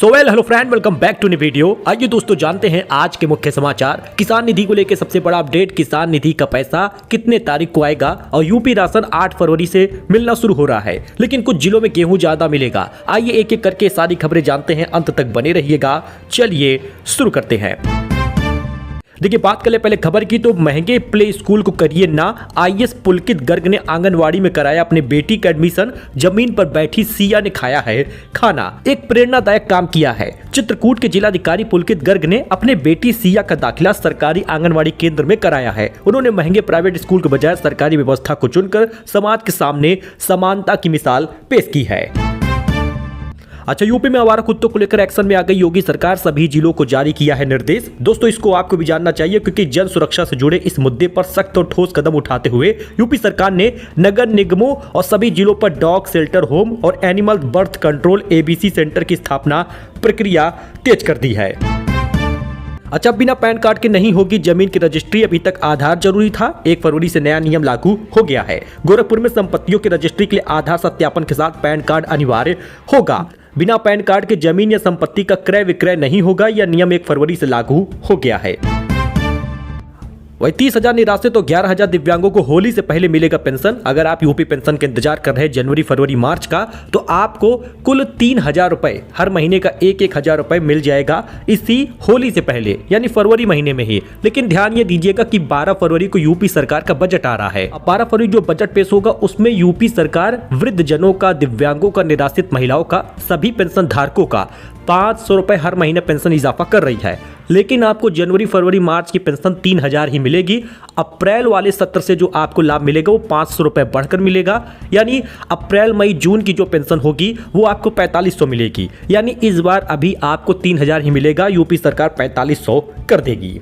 Hello friend, welcome back to new video. आइए दोस्तों जानते हैं आज के मुख्य समाचार। किसान निधि को लेकर सबसे बड़ा अपडेट, किसान निधि का पैसा कितने तारीख को आएगा और यूपी राशन 8 फरवरी से मिलना शुरू हो रहा है, लेकिन कुछ जिलों में गेहूं ज्यादा मिलेगा। आइए एक एक करके सारी खबरें जानते हैं, अंत तक बने रहिएगा। चलिए शुरू करते हैं। देखिए, बात करें पहले खबर की तो महंगे प्ले स्कूल को करिए ना। आईएएस पुलकित गर्ग ने आंगनवाड़ी में कराया अपने बेटी का एडमिशन। जमीन पर बैठी सिया ने खाया है खाना। एक प्रेरणादायक काम किया है। चित्रकूट के जिलाधिकारी पुलकित गर्ग ने अपने बेटी सिया का दाखिला सरकारी आंगनवाड़ी केंद्र में कराया है। उन्होंने महंगे प्राइवेट स्कूल के बजाय सरकारी व्यवस्था को चुनकर समाज के सामने समानता की मिसाल पेश की है। अच्छा, यूपी में आवारा कुत्तों को लेकर एक्शन में आ गई योगी सरकार। सभी जिलों को जारी किया है निर्देश। दोस्तों, इसको आपको भी जानना चाहिए क्योंकि जन सुरक्षा से जुड़े इस मुद्दे पर सख्त और ठोस कदम उठाते हुए यूपी सरकार ने नगर निगमों और सभी जिलों पर डॉग शेल्टर होम और animal birth control ABC centre की स्थापना प्रक्रिया तेज कर दी है। अच्छा, बिना पैन कार्ड के नहीं होगी जमीन की रजिस्ट्री। अभी तक आधार जरूरी था, 1 फरवरी से नया नियम लागू हो गया है। गोरखपुर में संपत्तियों की रजिस्ट्री के लिए आधार सत्यापन के साथ पैन कार्ड अनिवार्य होगा। बिना पैन कार्ड के जमीन या संपत्ति का क्रय विक्रय नहीं होगा। यह नियम 1 फरवरी से लागू हो गया है। वही 30,000 निराश्रित तो 11,000 दिव्यांगों को होली से पहले मिलेगा पेंशन। अगर आप यूपी पेंशन का इंतजार कर रहे हैं जनवरी, फरवरी, मार्च का, तो आपको कुल 3,000 रुपए हर महीने का 1,000 रुपए मिल जाएगा इसी होली से पहले, यानी फरवरी महीने में ही। लेकिन ध्यान ये दीजिएगा कि 12 फरवरी को यूपी सरकार का बजट आ रहा है। 12 फरवरी जो बजट पेश होगा उसमें यूपी सरकार वृद्ध जनों का, दिव्यांगों का, निराश्रित महिलाओं का, सभी पेंशन धारकों का 500 रुपए हर महीने पेंशन इजाफा कर रही है। लेकिन आपको जनवरी, फरवरी, मार्च की पेंशन 3,000 ही मिलेगी। अप्रैल वाले सत्र से जो आपको लाभ मिलेगा वो 500 रुपए बढ़कर मिलेगा, यानी अप्रैल, मई, जून की जो पेंशन होगी वो आपको 4500 मिलेगी। यानी इस बार अभी आपको 3,000 ही मिलेगा, यूपी सरकार 4500 कर देगी।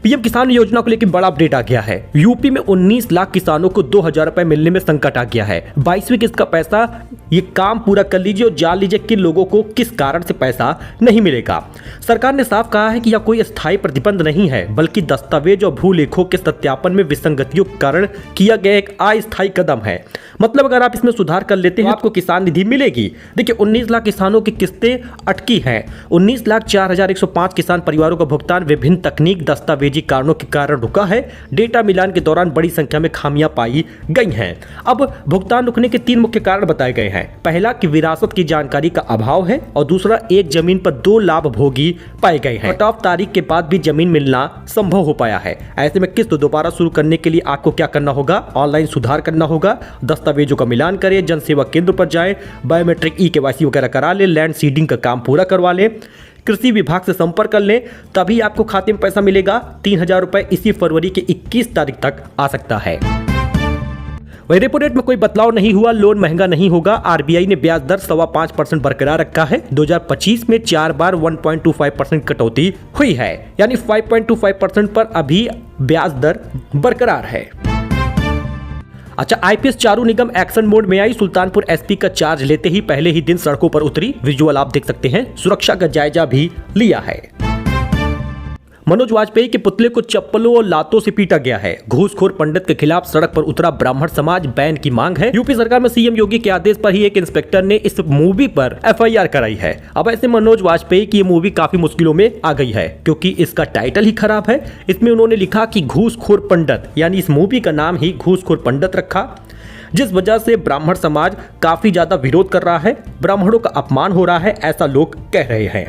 पीएम किसान योजना को लेकर बड़ा अपडेट आ गया है। यूपी में 19 लाख किसानों को 2,000 रुपए मिलने में संकट आ गया है। 22वीं किस्त का पैसा, ये काम पूरा कर लीजिए और जान लीजिए कि लोगों को किस कारण से पैसा नहीं मिलेगा। सरकार ने साफ कहा है कि यह कोई स्थायी प्रतिबंध नहीं है, बल्कि दस्तावेज और भूलेखों के सत्यापन में विसंगतियों के कारण किया गया एक अस्थायी कदम है। मतलब अगर आप इसमें सुधार कर लेते हैं आपको किसान निधि मिलेगी। देखिए, 19 लाख किसानों की किस्तें अटकी हैं। 19,04,105 किसान परिवारों का भुगतान विभिन्न तकनीक दस्तावेजी कारणों के कारण रुका है। डेटा मिलान के दौरान बड़ी संख्या में खामियां पाई गई हैं। अब भुगतान रुकने के 3 मुख्य कारण बताए गए हैं। पहला कि विरासत की जानकारी का अभाव है और दूसरा एक जमीन पर 2 लाभ भोगी पाए गए हैं। कट ऑफ तारीख के बाद भी जमीन मिलना संभव हो पाया है। ऐसे में किस्त दोबारा शुरू करने के लिए आपको क्या करना होगा? ऑनलाइन सुधार करना होगा, दस्तावेजों का मिलान करें, जन सेवा केंद्र पर जाएं, बायोमेट्रिक ई-केवाईसी वगैरह करा ले, लैंड सीडिंग का काम पूरा करवा लें, कृषि विभाग से संपर्क कर लें, तभी आपको खाते में पैसा मिलेगा। 3,000 रुपए इसी फरवरी के 21 तारीख तक आ सकता है। वही रेपो रेट में कोई बदलाव नहीं हुआ, लोन महंगा नहीं होगा। आरबीआई ने ब्याज दर 5.25% बरकरार रखा है। 2025 में 4 बार 1.25% कटौती हुई है, यानी 5.25% पर अभी ब्याज दर बरकरार है। अच्छा, आईपीएस चारू निगम एक्शन मोड में आई। सुल्तानपुर एसपी का चार्ज लेते ही पहले ही दिन सड़कों पर उतरी। विजुअल आप देख सकते हैं। सुरक्षा का जायजा भी लिया है। मनोज वाजपेयी के पुतले को चप्पलों और लातों से पीटा गया है। घूसखोर पंडित के खिलाफ सड़क पर उतरा ब्राह्मण समाज, बैन की मांग है। यूपी सरकार में सीएम योगी के आदेश पर ही एक इंस्पेक्टर ने इस मूवी पर एफआईआर कराई है। अब ऐसे मनोज वाजपेयी की ये मूवी काफी मुश्किलों में आ गई है क्योंकि इसका टाइटल ही खराब है। इसमें उन्होंने लिखा कि घूसखोर पंडित, यानी इस मूवी का नाम ही घूसखोर पंडित रखा, जिस वजह से ब्राह्मण समाज काफी ज्यादा विरोध कर रहा है। ब्राह्मणों का अपमान हो रहा है, ऐसा लोग कह रहे हैं।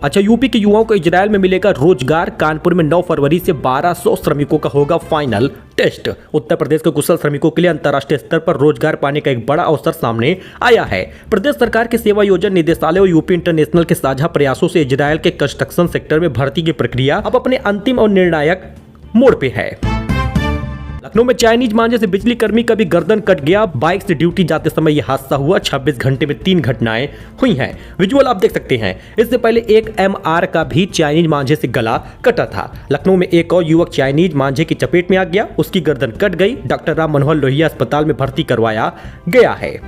अच्छा, यूपी के युवाओं को इजरायल में मिलेगा रोजगार। कानपुर में 9 फरवरी से 1200 श्रमिकों का होगा फाइनल टेस्ट। उत्तर प्रदेश के कुशल श्रमिकों के लिए अंतर्राष्ट्रीय स्तर पर रोजगार पाने का एक बड़ा अवसर सामने आया है। प्रदेश सरकार के सेवा योजन निदेशालय और यूपी इंटरनेशनल के साझा प्रयासों से इजरायल के कंस्ट्रक्शन सेक्टर में भर्ती की प्रक्रिया अब अपने अंतिम और निर्णायक मोड़ पे है। लखनऊ में चाइनीज मांझे से बिजली कर्मी का भी गर्दन कट गया। बाइक से ड्यूटी जाते समय यह हादसा हुआ। 26 घंटे में 3 घटनाएं हुई हैं। विजुअल आप देख सकते हैं। इससे पहले एक एमआर का भी चाइनीज मांझे से गला कटा था। लखनऊ में एक और युवक चाइनीज मांझे की चपेट में आ गया, उसकी गर्दन कट गई। डॉक्टर राम मनोहर लोहिया अस्पताल में भर्ती करवाया गया है।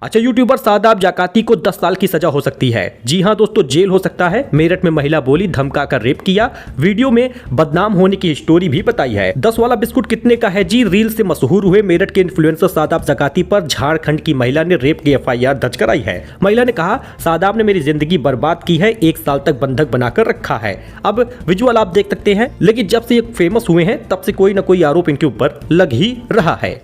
अच्छा, यूट्यूबर शादाब जाकाती को 10 साल की सजा हो सकती है। जी हां दोस्तों, जेल हो सकता है। मेरठ में महिला बोली धमकाकर रेप किया, वीडियो में बदनाम होने की स्टोरी भी बताई है। 10 वाला बिस्कुट कितने का है जी? रील से मशहूर हुए मेरठ के इन्फ्लुएंसर शादाब जाकाती पर झारखंड की महिला ने रेप की FIR दर्ज कराई है। महिला ने कहा, शादाब ने मेरी जिंदगी बर्बाद की है, 1 साल तक बंधक बनाकर रखा है। अब विजुअल आप देख सकते हैं, लेकिन जब से ये फेमस हुए हैं तब से कोई ना कोई आरोप इनके ऊपर लग ही रहा है।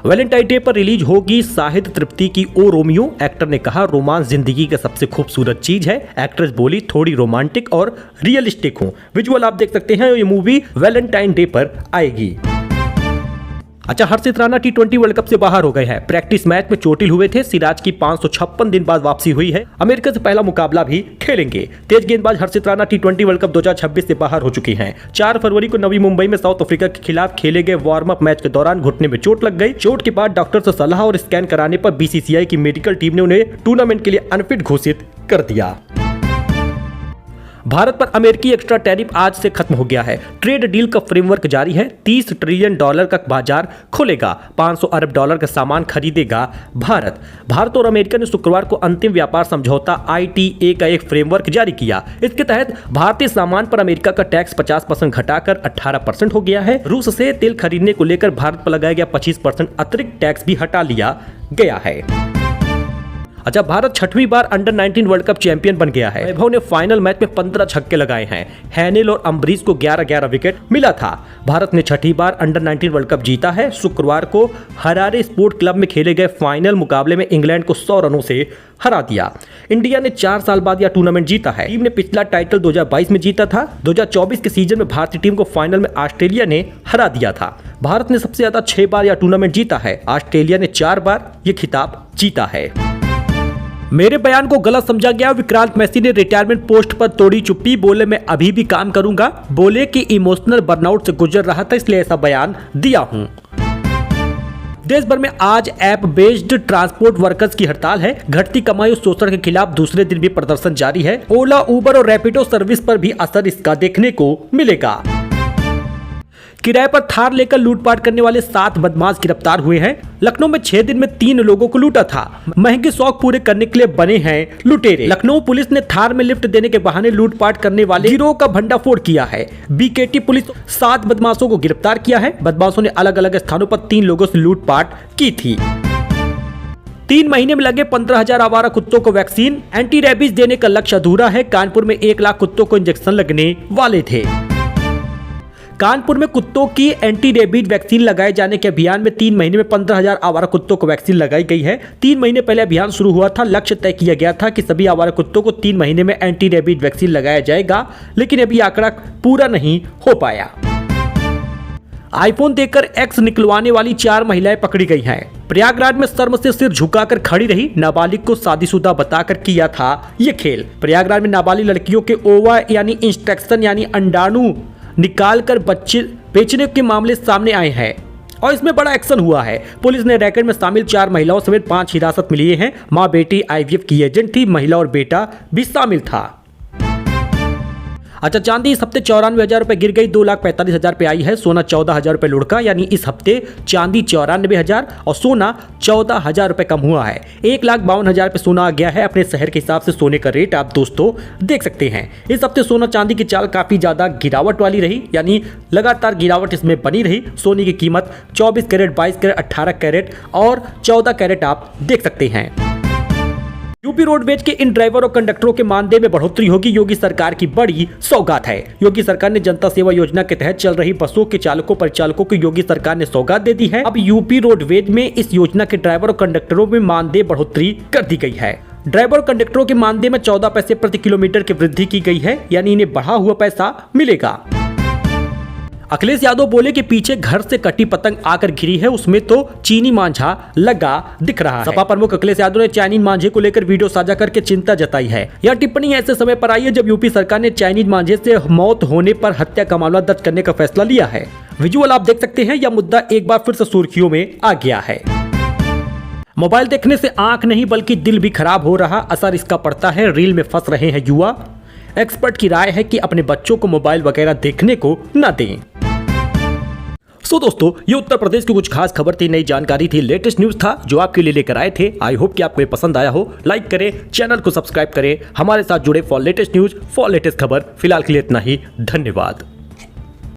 वैलेंटाइन डे पर रिलीज होगी शाहिद तृप्ति की ओ रोमियो। एक्टर ने कहा, रोमांस जिंदगी का सबसे खूबसूरत चीज है। एक्ट्रेस बोली, थोड़ी रोमांटिक और रियलिस्टिक हूं। विजुअल आप देख सकते हैं, ये मूवी वैलेंटाइन डे पर आएगी। अच्छा, हर्षित राणा T20 वर्ल्ड कप से बाहर हो गए हैं। प्रैक्टिस मैच में चोटिल हुए थे। सिराज की 556 दिन बाद वापसी हुई है। अमेरिका से पहला मुकाबला भी खेलेंगे। तेज गेंदबाज हर्षित राणा T20 वर्ल्ड कप 2026 से बाहर हो चुकी हैं। 4 फरवरी को नवी मुंबई में साउथ अफ्रीका के खिलाफ खेले गए वार्म अप मैच के दौरान घुटने में चोट लग गई। चोट के बाद डॉक्टर से सलाह और स्कैन कराने पर BCCI की मेडिकल टीम ने उन्हें टूर्नामेंट के लिए अनफिट घोषित कर दिया। भारत पर अमेरिकी एक्स्ट्रा टैरिफ आज से खत्म हो गया है। ट्रेड डील का फ्रेमवर्क जारी है। $30 ट्रिलियन का बाजार खोलेगा। $500 अरब का सामान खरीदेगा भारत और अमेरिका ने शुक्रवार को अंतिम व्यापार समझौता ITA का एक फ्रेमवर्क जारी किया। इसके तहत भारतीय सामान पर अमेरिका का टैक्स 50% घटाकर 18% हो गया है। रूस से तेल खरीदने को लेकर भारत पर लगाया गया 25% अतिरिक्त टैक्स भी हटा लिया गया है। अच्छा, भारत 6वीं बार अंडर-19 वर्ल्ड कप चैंपियन बन गया है। वैभव ने फाइनल मैच में 15 छक्के लगाए हैं। हैनेल और अम्बरीश को 11-11 विकेट मिला था। भारत ने 6वीं बार अंडर-19 वर्ल्ड कप जीता है। शुक्रवार को हरारे स्पोर्ट क्लब में खेले गए फाइनल मुकाबले में इंग्लैंड को 100 रनों से हरा दिया। इंडिया ने 4 साल बाद यह टूर्नामेंट जीता है। टीम ने पिछला टाइटल 2022 में जीता था। 2024 के सीजन में भारतीय टीम को फाइनल में ऑस्ट्रेलिया ने हरा दिया था। भारत ने सबसे ज्यादा 6 बार यह टूर्नामेंट जीता है। ऑस्ट्रेलिया ने 4 बार यह खिताब जीता है। मेरे बयान को गलत समझा गया। विक्रांत मैसी ने रिटायरमेंट पोस्ट पर तोड़ी चुप्पी। बोले, मैं अभी भी काम करूंगा। बोले कि इमोशनल बर्नआउट से गुजर रहा था, इसलिए ऐसा बयान दिया हूं। देश भर में आज ऐप बेस्ड ट्रांसपोर्ट वर्कर्स की हड़ताल है। घटती कमाई और शोषण के खिलाफ दूसरे दिन भी प्रदर्शन जारी है। ओला, उबर और रैपिडो सर्विस पर भी असर इसका देखने को मिलेगा। किराए पर थार लेकर लूटपाट करने वाले 7 बदमाश गिरफ्तार हुए हैं। लखनऊ में 6 दिन में 3 लोगों को लूटा था। महंगे शौक पूरे करने के लिए बने हैं लुटेरे। लखनऊ पुलिस ने थार में लिफ्ट देने के बहाने लूटपाट करने वाले गिरोह का भंडाफोड़ किया है। BKT पुलिस 7 बदमाशों को गिरफ्तार किया है। बदमाशों ने अलग अलग स्थानों पर 3 लोगों से लूटपाट की थी। 3 महीने में लगे 15,000 आवारा कुत्तों को वैक्सीन। एंटी रेबीज देने का लक्ष्य अधूरा है। कानपुर में 1 लाख कुत्तों को इंजेक्शन लगने वाले थे। कानपुर में कुत्तों की एंटी रेबीज वैक्सीन लगाए जाने के अभियान में 3 महीने में 15,000 आवारा कुत्तों को वैक्सीन लगाई गई है। 3 महीने पहले अभियान शुरू हुआ था। लक्ष्य तय किया गया था कि सभी आवारा कुत्तों को 3 महीने में एंटी रेबीज वैक्सीन लगाया जाएगा, लेकिन अभी आंकड़ा पूरा नहीं हो पाया। आईफोन देकर एक्स निकलवाने वाली 4 महिलाएं पकड़ी गई हैं। प्रयागराज में शर्म से सिर झुकाकर खड़ी रही। नाबालिग को शादीशुदा बताकर किया था ये खेल। प्रयागराज में नाबालिग लड़कियों के ओवा यानी इंस्ट्रक्शन यानी अंडाणु निकालकर बच्चे बेचने के मामले सामने आए हैं और इसमें बड़ा एक्शन हुआ है। पुलिस ने रैकेट में शामिल 4 महिलाओं समेत 5 हिरासत में लिए हैं। मां बेटी IVF की एजेंट थी। महिला और बेटा भी शामिल था। अच्छा, चांदी इस हफ्ते 94,000 रुपए गिर गई, 2,45,000 पे आई है। सोना 14,000 रुपए लुढ़का, यानी इस हफ्ते चांदी 94,000 और सोना 14,000 रुपए कम हुआ है। 1,52,000 पे सोना आ गया है। अपने शहर के हिसाब से सोने का रेट आप दोस्तों देख सकते हैं। इस हफ्ते सोना चांदी की चाल काफी ज्यादा गिरावट वाली रही, यानी लगातार गिरावट इसमें बनी रही। सोने की कीमत 24 कैरेट, 22 कैरेट, 18 कैरेट और 14 कैरेट आप देख सकते हैं। यूपी रोडवेज के इन ड्राइवर और कंडक्टरों के मानदेय में बढ़ोतरी होगी। योगी सरकार की बड़ी सौगात है। योगी सरकार ने जनता सेवा योजना के तहत चल रही बसों के चालकों परिचालकों को योगी सरकार ने सौगात दे दी है। अब यूपी रोडवेज में इस योजना के ड्राइवर और कंडक्टरों में मानदेय बढ़ोतरी कर दी गई है। ड्राइवर और कंडक्टरों के मानदेय में 14 पैसे प्रति किलोमीटर की वृद्धि की गई है, यानी इन्हें बढ़ा हुआ पैसा मिलेगा। अखिलेश यादव बोले कि पीछे घर से कटी पतंग आकर गिरी है, उसमें तो चीनी मांझा लगा दिख रहा है। सपा प्रमुख अखिलेश यादव ने चाइनीज मांझे को लेकर वीडियो साझा करके चिंता जताई है। यह टिप्पणी ऐसे समय पर आई है जब यूपी सरकार ने चाइनीज मांझे से मौत होने पर हत्या का मामला दर्ज करने का फैसला लिया है। विजुअल आप देख सकते हैं, यह मुद्दा एक बार फिर से सुर्खियों में आ गया है। मोबाइल देखने से आंख नहीं बल्कि दिल भी खराब हो रहा, असर इसका पड़ता है। रील में फंस रहे हैं युवा। एक्सपर्ट की राय है कि अपने बच्चों को मोबाइल वगैरह देखने को न दें। सो दोस्तों, ये उत्तर प्रदेश की कुछ खास खबर थी, नई जानकारी थी, लेटेस्ट न्यूज था जो आपके लिए लेकर आए थे। आई होप कि आपको ये पसंद आया हो। लाइक करें, चैनल को सब्सक्राइब करें, हमारे साथ जुड़े for latest news, for latest खबर। फिलहाल के लिए इतना ही, धन्यवाद।